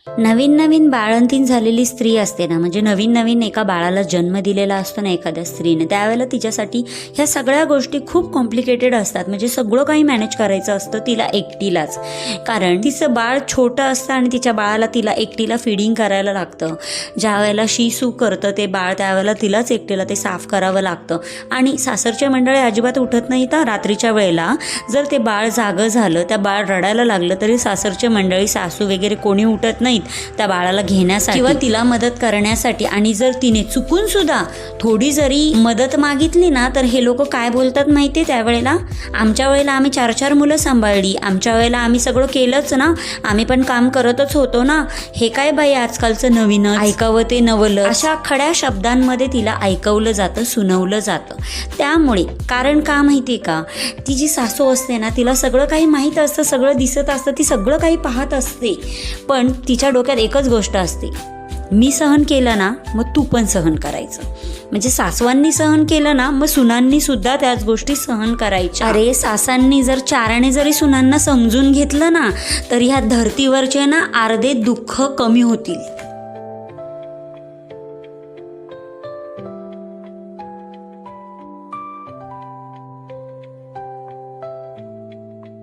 नवीन नवीन बाळंतीण झालेली स्त्री असते ना, म्हणजे नवीन नवीन एका बाळाला जन्म दिलेला असतो ना एखाद्या स्त्रीने, त्यावेळेला तिच्यासाठी ह्या सगळ्या गोष्टी खूप कॉम्प्लिकेटेड असतात. म्हणजे सगळं काही मॅनेज करायचं असतं तिला एकटीलाच, कारण तिचं बाळ छोटं असतं आणि तिच्या बाळाला तिला एकटीला फिडिंग करायला लागतं. ज्या वेळेला शिसू करतं ते बाळ त्यावेळेला तिलाच एकटीला ते साफ करावं लागतं. आणि सासरच्या मंडळी अजिबात उठत नाही तर रात्रीच्या वेळेला जर ते बाळ जागं झालं, त्या बाळ रडायला लागलं तरी सासरच्या मंडळी, सासू वगैरे कोणी उठत नाहीत त्या बाळाला घेण्यासाठी किंवा तिला मदत करण्यासाठी. आणि जर तिने चुकून सुद्धा थोडी जरी मदत मागितली ना, तर हे लोक काय बोलतात माहिती आहे त्यावेळेला, आमच्या वेळेला आम्ही 4-4 मुलं सांभाळली, आमच्या वेळेला आम्ही सगळं केलंच ना, आम्ही पण काम करतच होतो ना, हे काय बाई आजकालचं नवीन ऐकावं ते नवलं, अशा खड्या शब्दांमध्ये तिला ऐकवलं जातं, सुनवलं जातं. त्यामुळे कारण का माहिती आहे का, ती जी सासू असते ना तिला सगळं काही माहीत असतं, सगळं दिसत असतं, ती सगळं काही पाहत असते, पण तिच्या डोक्यात एकच गोष्ट असते, मी सहन केलं ना मग तू पण सहन करायचं. म्हणजे सासवांनी सहन केलं ना मग सुनांनी सुद्धा त्याच गोष्टी सहन करायच्या. अरे सासांनी जर चाराने जरी सुनांना समजून घेतलं ना, तर ह्या धर्तीवरचे ना अर्धे दुःख कमी होतील.